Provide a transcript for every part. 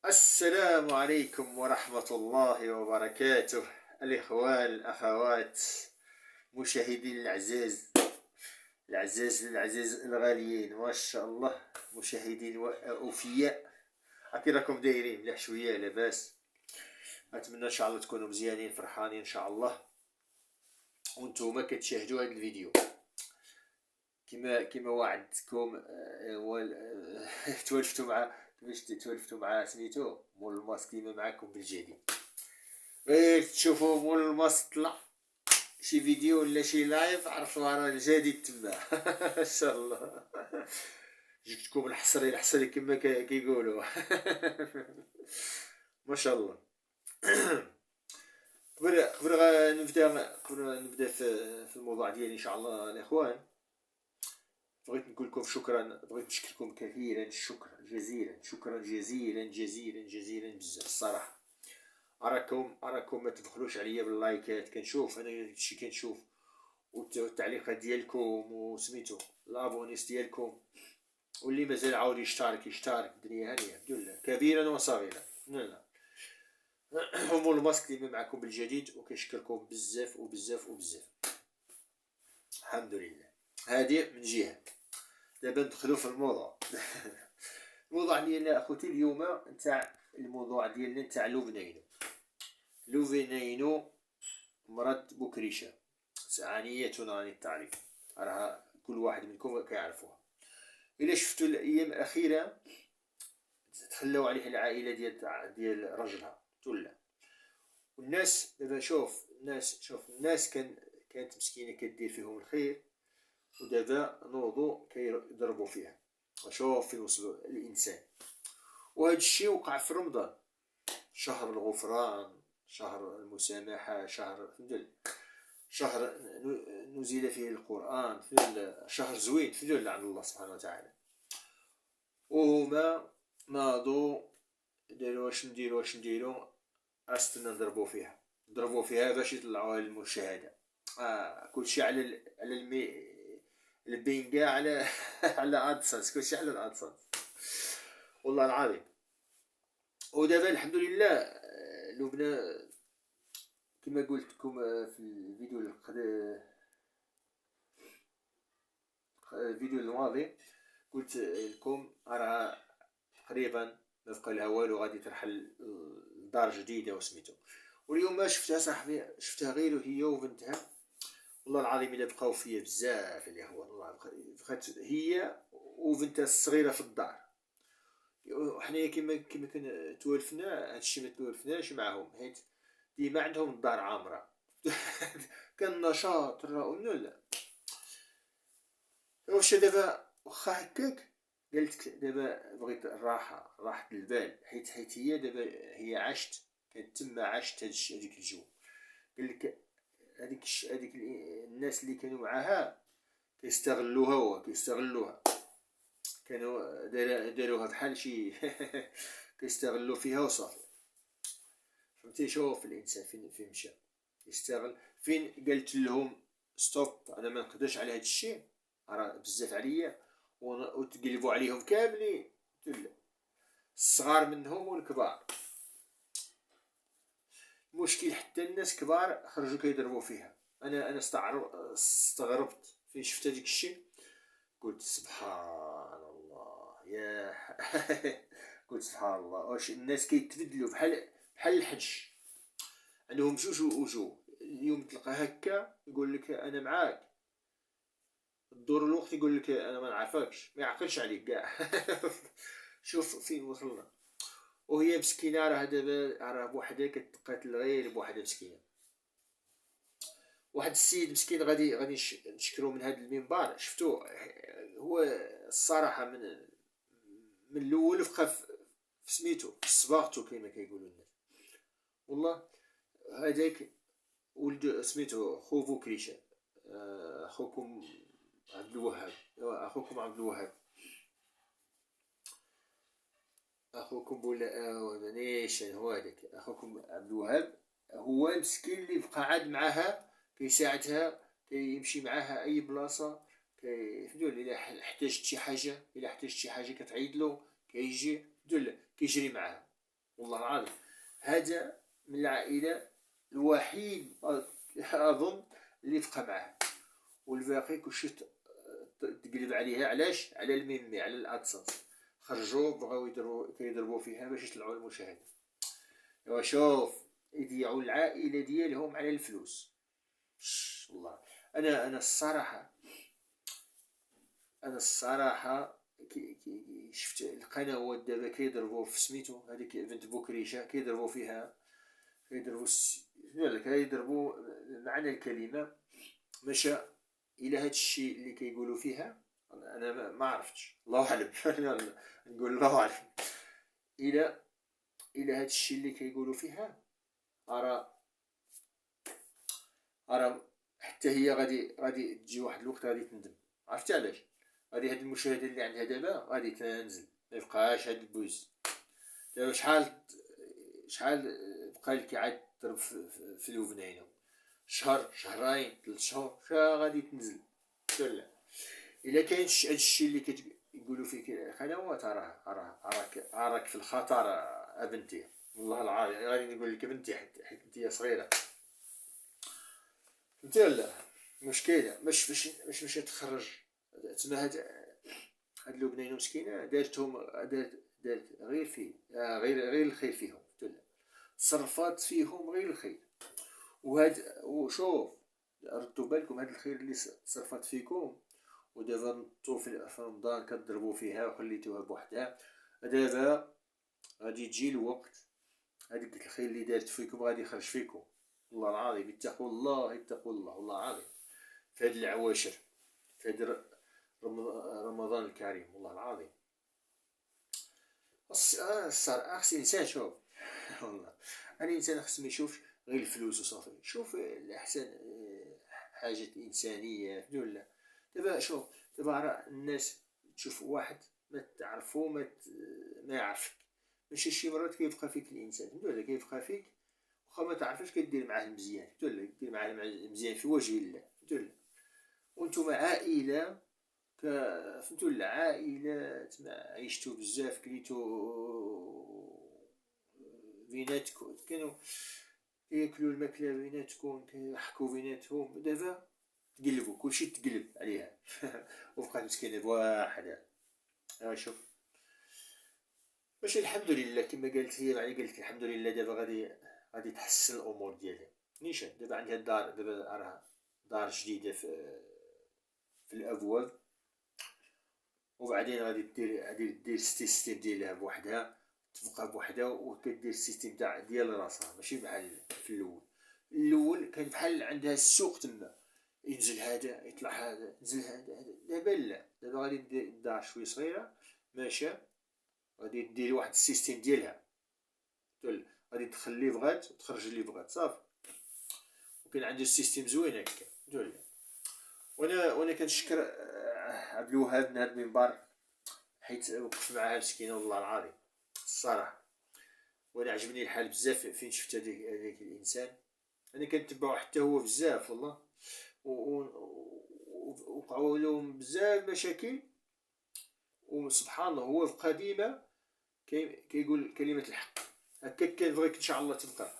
السلام عليكم ورحمة الله وبركاته. الإخوان الأخوات، مشاهدين العزاز الغاليين، ما شاء الله، مشاهدين وأوفياء. كي راكم دايرين؟ مليح شوية؟ لاباس؟ أتمنى إن شاء الله تكونوا مزيانين فرحانين إن شاء الله وانتوما كتشاهدوا هذا الفيديو. كما وعدتكم توالفتوا مع كيفاش توالفتوا مع سميتو مول الماسك ديما معاكم بالجديد. غير تشوفوا مول الماسك طلع شي فيديو ولا شي لايف، عرفوا راه الجديد تما. ان شاء الله جبتكم الحصري كما كيقولوا. ما شاء الله. قبل نبدا في الموضوع ديالي ان شاء الله الاخوان، بغيت نقول لكم شكرا، بغيت نشكركم كثيرا، شكرا جزيلا، شكرا جزيلا جزيلا جزيلا بزاف الصراحه. اراكم ما تبخلوش عليا باللايكات، كنشوف انا هادشي، كنشوف والتعليقات ديالكم وسميتو لابونيس ديالكم، واللي مازال عاود يشترك الدنيا هانيه بدون كبيرا وصغيرا. لا مول الماسك ديما معكم بالجديد، وكنشكركم بزاف وبزاف وبزاف. الحمد لله. هذه من جهه. دابا ندخلو في الموضوع. الموضوع ديالنا اخوتي اليوم نتاع الموضوع ديالنا نتاع لوفينينو مرض بوكريشة، عانية عن التعريف، راها كل واحد منكم كيعرفوها. الا شفتوا الايام الاخيره تخلاو عليه العائله ديال رجلها تولى، والناس دابا شوف الناس كانت مسكينه كدير فيهم الخير، ودابا نوضوا كيضربوا فيها. شوف فين وصلوا الانسان. وهذا الشيء وقع في رمضان، شهر الغفران، شهر المسامحه، شهر نزل فيه القرآن، شهر زوين في عند الله سبحانه وتعالى. وهما ناضوا داروا واش نديرو، استنا نضربوا فيها باش يطلعوها للمشاهدة. كلشي على البينجا، على على ادسنس، كلشي على الادسنس والله العظيم. ودابا الحمد لله لبنى كما قلت لكم في الفيديو الماضي، قلت لكم راه تقريبا ما بقى لها والو، غادي ترحل لدار جديده وسميتو. واليوم شفتها صاحبي، شفتها غير هي وبنتها، والله العظيم الا بقاو فيا بزاف الاخوان، والله بقات هي وبنتها الصغيره في الدار. حنايا كما كنا توالفنا، هادشي ما توالفناش معاهم، حيت ديما عندهم الدار عامره. كان نشاط لا واش دابا واخا هكاك. قالت دابا بغيت راحة البال، حيت هي دابا هي عاشت، كانت تما عاشت هذيك الجو. قال لك هذيك الناس اللي كانوا معاها كيستغلوها، كانوا داروها بحال شي. كيستغلوا فيها وصافي. فهمتي؟ شوف الانسان فين مشى يستغل، فين قالت لهم ستوب، انا ما نقدرش على هذا الشيء، راه بزاف عليا، وتقلبوا عليهم كاملين، الصغار منهم والكبار. المشكل حتى الناس كبار خرجوا كيضربوا فيها. انا استغربت فين شفت هذيك الشيء، قلت سبحان الله يا. قلت سبحان الله، واش الناس كيتبدلوا بحال الحج، عندهم جوج وجوه. اليوم تلقى هكا يقول لك انا معاك، الدور الوقت يقول لك انا ما نعرفكش، ما يعقلش عليك كاع. شوف فين وصلنا. وهي مسكينه راه دابا راه بوحدها كتقاتل غير بوحدها مسكينه. واحد السيد مسكين غادي نشكرو من هذا المنبر، شفتو هو الصراحه من الاول بقى في سميتو في صباغتو كما كيقولوا الناس. والله هذاك ولد سميتو خوفو كريشة، اخوكم عبد الوهاب، اخوكم بولا مانيش هو هذاك اخوكم عبد الوهاب. هو المسكين اللي بقى عاد معاها كيساعدها، كيمشي معاها اي بلاصه، فهمتوا؟ الا احتاجت شي حاجه كتعيط له كيجي، كيجري معاها. والله العظيم. هذا من العائلة الوحيد أظن اللي تبقى معاه، والباقي كلشي تقلب عليها. علاش؟ على الميمي، على الادسنس. خرجوا بغاو كيضربوا فيها باش يطلعوا المشاهدة. ايوا شوف، يضيعوا العائلة ديالهم على الفلوس. والله انا الصراحة، كي شفت القنوات دابا كيضربوا في سميتو هذيك بنت بوكريشة، كيضربوا فيها، كيضربوا معنى الكلمة. مشى الى هاد الشيء اللي كيقولوا فيها. انا ما عرفتش، الله اعلم. نقول الله اعلم. الى هاد الشيء اللي كيقولوا فيها، راه حتى هي غادي تجي واحد الوقت غادي تندم. عرفتي علاش؟ غادي هاد المشاهده اللي عندها دابا غادي تنزل، ما يبقاش هاد البوز. دابا شحال بقى لك عاد تضرب في الوبنينه؟ شهر، شهرين، 3 شهور، غادي تنزل ولا؟ الا كاين هاد الشيء اللي كيقولوا فيك القنوات، راك في الخطر ابنتي. والله العظيم غادي نقول لك بنتي، حيت انت صغيره، فهمتي ولا؟ مشكله باش تخرج تما. هاد البنينه مسكينه دارت غير فيه، غير الخير فيهم، ولا صرفات فيهم غير الخير. وشوف، ردوا بالكم هاد الخير اللي صرفات فيكم، ودابا نطو في رمضان كتضربوا فيها وخليتوها بوحدها. دابا غادي تجي الوقت، هذيك الخير اللي دارت فيكم غادي يخرج فيكم. والله العظيم، اتقوا الله، اتقوا الله، والله العظيم. في هاد العواشر، في هاد رمضان الكريم، والله العظيم. خص الانسان، شوف. والله الانسان خص ما يشوفش غير الفلوس وصافي، شوف الاحسن، حاجه انسانيه، ولا؟ دابا شوف، دابا راه الناس تشوف واحد ما تعرفو، ما يعرفك. ماشي شي مرات كيبقى فيك الانسان، ولا كيبقى فيك واخا ما تعرفش كدير معاه مزيان، ولا كدير معاه مزيان في وجه الله، ولا؟ وانتم عائله، فهمتوا، ولا؟ عائله تما عيشتوا بزاف، كليتوا بيناتكم، كانوا كياكلوا الماكله بيناتكم، كيحكوا بيناتهم. دابا تقلبوا، كلشي تقلب عليها. وبقات مسكينه بواحدها. شوف، ماشي الحمد لله كما قالت هي، يعني قالت الحمد لله دابا غادي تحسن الامور ديالها. نيشان دابا عندها الدار، دابا راها دار جديده في الابواب، وبعدين غادي دير السيستيم ديالها بوحدها، تبقى بوحدها وكدير السيستيم تاع ديال راسها، ماشي بحال في الاول كان بحال عندها السوق تما، ينزل هذا يطلع هذا، ينزل هذا. دابا لا، دابا غادي دير الدار شويه صغيره، ماشي غادي دير واحد السيستيم ديالها، غادي تدخل اللي بغات وتخرج اللي بغات، صافي. وكان عنده السيستيم زوين هكا، وانا كنشكر عبد الوهاب من هذا المنبر، حيت وقف معها مسكينه، والله العظيم الصراحه. وانا عجبني الحال بزاف فين شفت هذاك الانسان. انا كنتبعو حتى هو بزاف، والله. وقعوا لهم بزاف مشاكل، وسبحان الله هو بقى ديما كيقول كلمه الحق. هكا كنبغيك ان شاء الله تبقى.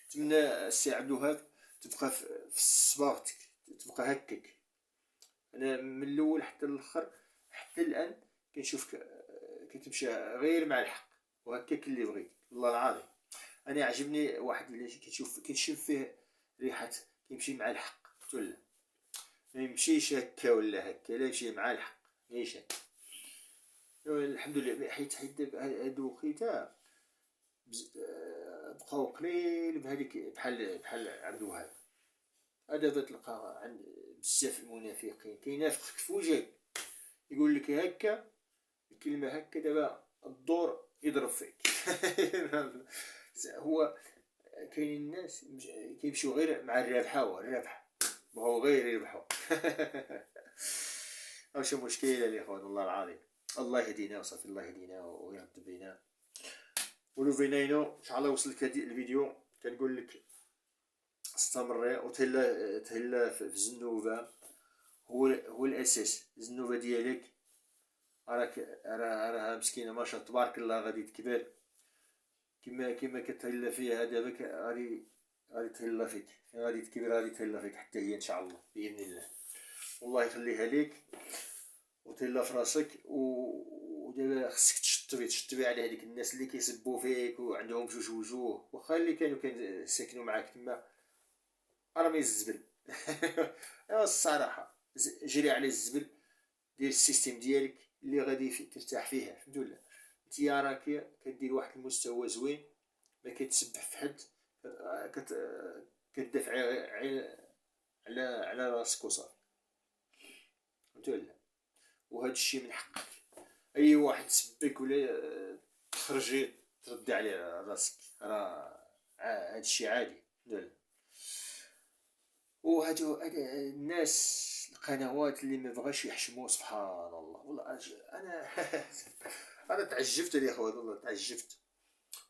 نتمنى السي عبد الوهاب تبقى في صباغتك، تبقى هكاك. انا من الاول حتى الاخر، حتى الان كنشوفك كتمشي غير مع الحق، وهكاك اللي بغيت، والله العظيم. انا عجبني واحد اللي كنشوف فيه ريحه كيمشي مع الحق، ولا ما يمشيش هكا ولا هكا، لا يمشي مع الحق نيشان. الحمد لله، حيت هادو وقيته بقاو قليل بهذيك بحال عبد الوهاب. دابا تلقى عند بزاف المنافقين كينافقك في وجهك، يقول لك هكا الكلمه هكا، دابا الدور يضرب فيك. هو كاين الناس كيمشيو غير مع الربح، بغاو غير يربحوا. واش مشكله الاخوان، والله العظيم. الله يهدينا وصافي، الله يهدينا ويرد بينا. ولو فينينو ان شاء الله وصلك هذا الفيديو، كنقول لك استمري وتهلا في الزنوبه. هو الاساس، الزنوبه ديالك راها مسكينه ما شاء الله تبارك الله غادي تكبر. كما كتهلا فيها دابا غادي تهلا فيك، غادي تكبر غادي تهلا فيك حتى هي ان شاء الله باذن الله. والله يخليها ليك وتهلا في راسك. ودابا خصك تشطبي على هذيك الناس اللي كيسبوا فيك وعندهم جوج وجوه، واخا اللي كانوا ساكنوا معاك تما راه ما الزبل. ايوا الصراحه جري على الزبل، دير السيستيم ديالك اللي غادي ترتاح فيها، فهمتوا ولا؟ نتيا راك كدير واحد المستوى زوين، ما كتسبح في حد، كتدافع على راسك وصافي، فهمتوا ولا؟ وهذا الشيء من حقك. اي واحد سبك ولا تخرجي تردي عليه راسك، راه هذا الشيء عادي، فهمتوا ولا؟ وهادو الناس القنوات اللي ما بغاش يحشموا، سبحان الله والله انا انا تعجبت يا اخوان، والله تعجبت.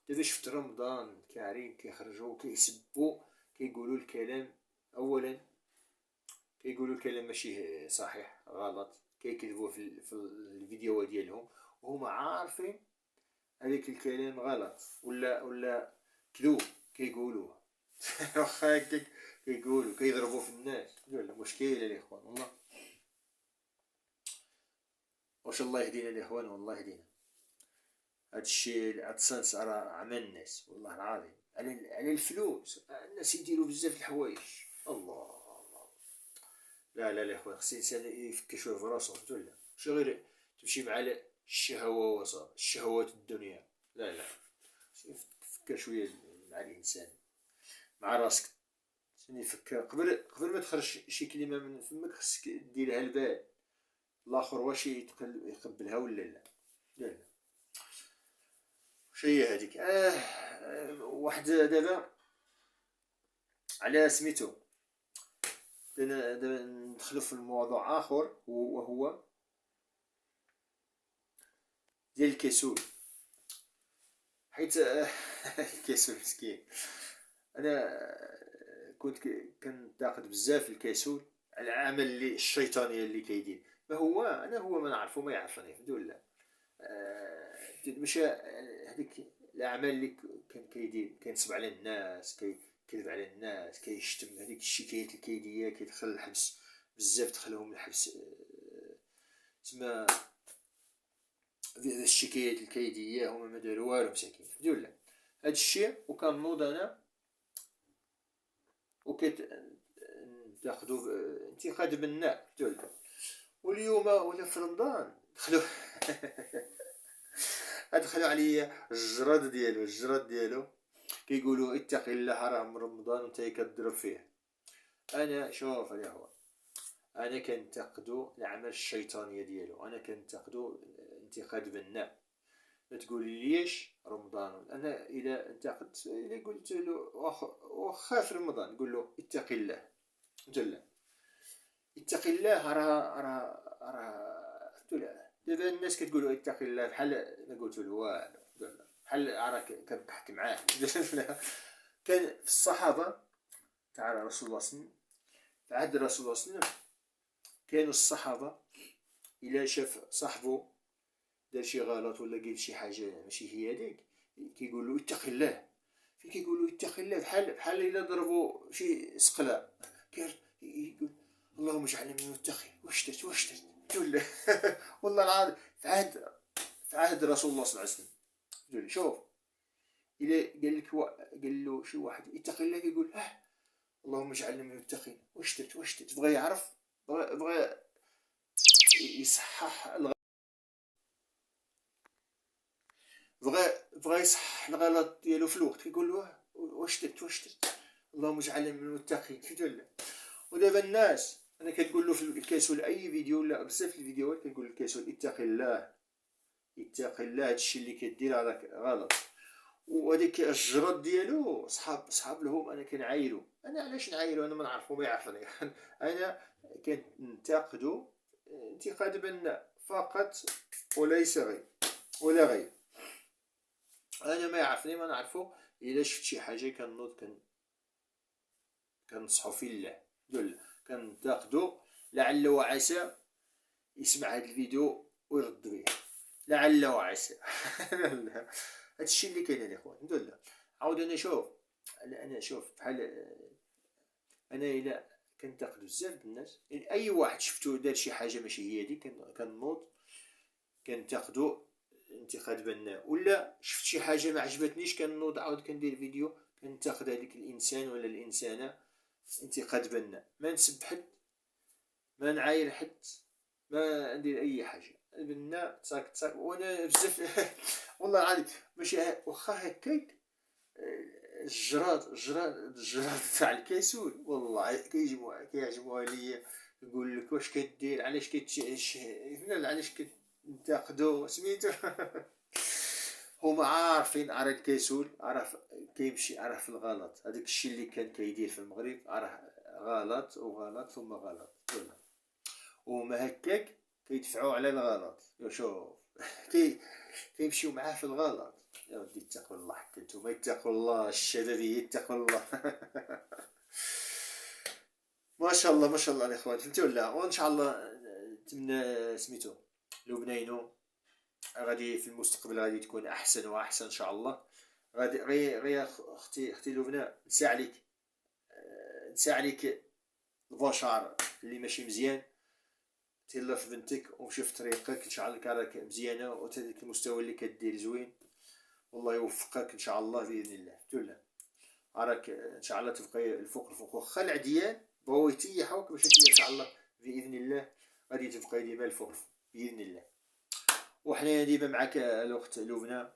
دابا شفت رمضان كريم كيخرجوا كيسبوا، كيقولوا الكلام، اولا كيقولوا الكلام ماشي صحيح، غلط، كيكذبوا في الفيديوهات ديالهم وهما عارفين هذاك الكلام غلط ولا كذوب كيقولوه. واخا هكاك كيقولوا كيضربوا في الناس، ولا مشكله الاخوان والله. واش الله يهدينا الاخوان، والله يهدينا. هادشي هاد السنس راه عمل الناس والله العظيم على الفلوس. الناس يديروا بزاف الحوايج، الله الله. لا لا الاخوان، خص الانسان يفكر شويه في راسو، فهمتوا ولا؟ ماشي غير تمشي مع الشهوه وصافي، الشهوات الدنيا. لا لا، فكر شويه مع الانسان، مع راسك. يفكر قبل ما تخرج شي كلمه من فمك، خصك ديرها البال الاخر واش يقبلها ولا لا. لا لا، شي هذيك واحد دابا على سميتو. دابا ندخلو في الموضوع اخر، وهو ديال الكسول. حيت الكسول مسكين. انا كنت كنتاقد بزاف الكسول على العمل اللي الشيطانيه اللي كيدير. ما هو انا هو ما نعرفو ما يعرفني، الحمد لله. ماشي هذيك الاعمال اللي كان كيدير، كينصب على الناس، كيكذب على الناس، كيشتم، هذيك الشكايات اللي كيدير كيدخل الحبس بزاف، دخلهم الحبس. تما الشكايات اللي كيدير هما ما داروا والو مساكين، الحمد لله. هذا الشيء وكنوض انا تاخذوا انتقاد بناء، الحمد لله. واليوم ولا في رمضان دخلوا ادخلوا عليا الجراد ديالو كيقولوا اتق الله، راه من رمضان وانت كتضرب فيه. انا شوف يا هو، انا كنتقدو العمل الشيطانيه ديالو، انا كنتقدو انتقاد بناء. ما تقول ليش رمضان، انا اذا انتقدت، اذا قلت له واخا في رمضان نقول له اتق الله، جل اتق الله، راه دابا الناس كتقولوا اتق الله بحال ما قلت له والو، بحال راك كتضحك معاه. كان في الصحابه تاع رسول الله صلى الله عليه وسلم، في عهد رسول الله صلى الله عليه وسلم، كانوا الصحابه الا شاف صاحبه دار شي غلط ولا قال شي حاجه ماشي هي هذيك، كيقول له اتق الله. في كيقول له اتق الله بحال الا ضربوا شي سقلا، يقول اللهم اجعلنا من المتقين. واش درت ولا والله العظيم في عهد رسول الله صلى الله عليه وسلم. شوف، الا قال له شي واحد اتق الله، كيقول اللهم اجعلنا من المتقين. واش درت بغى يعرف، بغى يصحح بغى يصحح الغلط ديالو في الوقت، كيقول له واش درت اللهم اجعلنا من المتقين، فهمت ولا؟ ودابا الناس انا كتقول له في الكاسول اي فيديو ولا بزاف الفيديوهات كنقول للكاسول اتق الله اتق الله، هادشي اللي كدير راك غلط. وهذيك الجرد ديالو صحاب لهم انا كنعايرو. انا علاش نعايرو؟ انا ما نعرفو ما يعرفني. انا كنتقدو انتقاد بناء فقط وليس غير ولا غير. انا ما يعرفني ما نعرفو، الا شفت شي حاجه كنوض كنصحو في الله، دول كنتاقدو لعل وعسى يسمع هذا الفيديو ويرد بيه، لعل وعسى. هادشي اللي كاين الاخوان. الحمد لله. عاود انا شوف بحال انا الا كنتقد بزاف الناس، يعني اي واحد شفتو دار شي حاجه ماشي هي هادي كنوض كنتقدو انتقاد بناء، ولا شفت شي حاجه ما عجبتنيش كنوض عاود كندير فيديو كنتقد هذيك الانسان ولا الانسانه انتقاد بناء. ما نسب حد، ما نعاير حد، ما ندير اي حاجه بناء تاك تاك. وانا بزاف والله العظيم ماشي واخا هكاك الجراد تاع الكاسول والله كيعجبوها ليا. يقول لك واش كدير، علاش هنا علاش كتنتقدو سميتو هما عارفين على الكاسول، عرف كيمشي عرف الغلط. هذاك الشيء اللي كان كيدير في المغرب عرف غلط وغلط ثم غلط وما هكاك كيدفعوا على الغلط. شوف كيمشيو معاه في الغلط. يا ودي اتقوا الله، حتى نتوما اتقوا الله، الشبابيه اتقوا الله ما شاء الله ما شاء الله الاخوان، فهمتوا ولا؟ وان شاء الله نتمنى سميتو لبنانو غادي في المستقبل غادي تكون احسن واحسن ان شاء الله. غادي غير اختي لبنى نسى عليك البشر اللي ماشي مزيان، تهلا في بنتك ومشي في طريقك ان شاء الله راك مزيانه وتديك المستوى اللي كدير زوين. والله يوفقك ان شاء الله باذن الله. تولى راك ان شاء الله تبقى الفوق الفوق، واخا العديان بغاو يتيحوك باش انت ان شاء الله باذن الله غادي تبقى ديما الفوق الفوق باذن الله. وحنايا ديما معاك الاخت لبنى.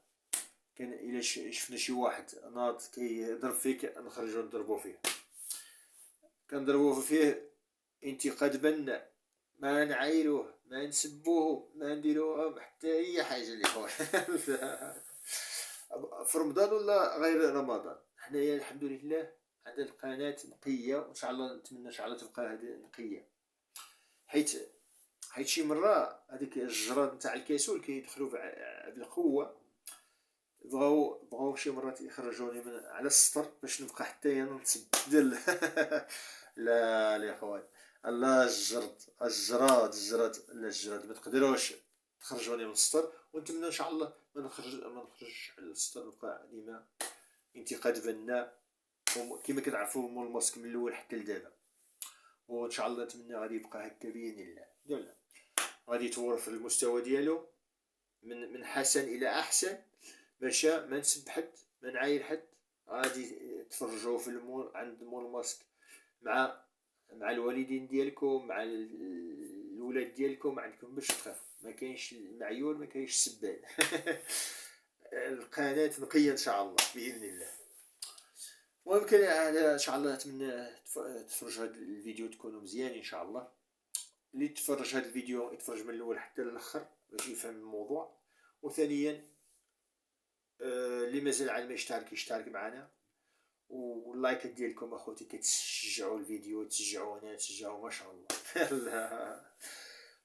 كان الا شفنا شي واحد ناض كيضرب فيك نخرجوا نضربوا فيه، كنضربوا فيه انتقاد بناء، ما نعايروه ما نسبوه ما نديروه حتى اي حاجه اللي هو في رمضان ولا غير رمضان حنايا الحمد لله عندنا القناه نقيه، وان شاء الله نتمنى ان شاء الله تبقى هذه نقيه. حيت شي مره هذيك الجراد نتاع الكاسول كيدخلوا بالقوه، بغاو شي مرات يخرجوني من على السطر باش نبقى حتى انا نتسب ديال لا الاخوان الله الجراد لا الجراد ما تقدروش تخرجوني من السطر. ونتمنى ان شاء الله ما نخرجش على السطر، نبقى ديما انتقاد بناء كما كتعرفوا مول الماسك من الاول حتى لدابا. وان شاء الله نتمنى غادي يبقى هكا باذن الله. دولة غادي يطور في المستوى ديالو من حسن الى احسن، باش ما نسب حد ما نعاير حد. غادي تفرجوا في المول عند مول الماسك مع الوالدين ديالكم مع الولاد ديالكم، ما عندكم باش تخافوا، ما كاينش المعيور ما كاينش السبان القناه نقيه ان شاء الله باذن الله. ويمكن ان شاء الله نتمنى تفرجوا هذا الفيديو تكونوا مزيان ان شاء الله. اللي تفرج هذا الفيديو يتفرج من الاول حتى للاخر باش يفهم الموضوع. وثانيا اللي مازال عاد ما يشترك معنا، واللايك ديالكم اخوتي كتشجعوا الفيديو تشجعونا تشجعوا ما شاء الله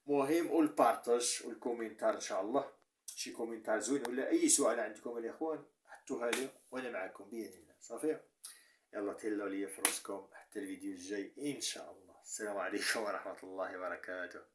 مهم. والبارطاج والكومنتار ان شاء الله، شي كومنتار زوين ولا اي سؤال عندكم الاخوان حطوها لي وانا معكم باذن الله. صافي يلا تهلاو ليا في راسكم حتى الفيديو الجاي ان شاء الله. السلام عليكم ورحمه الله وبركاته.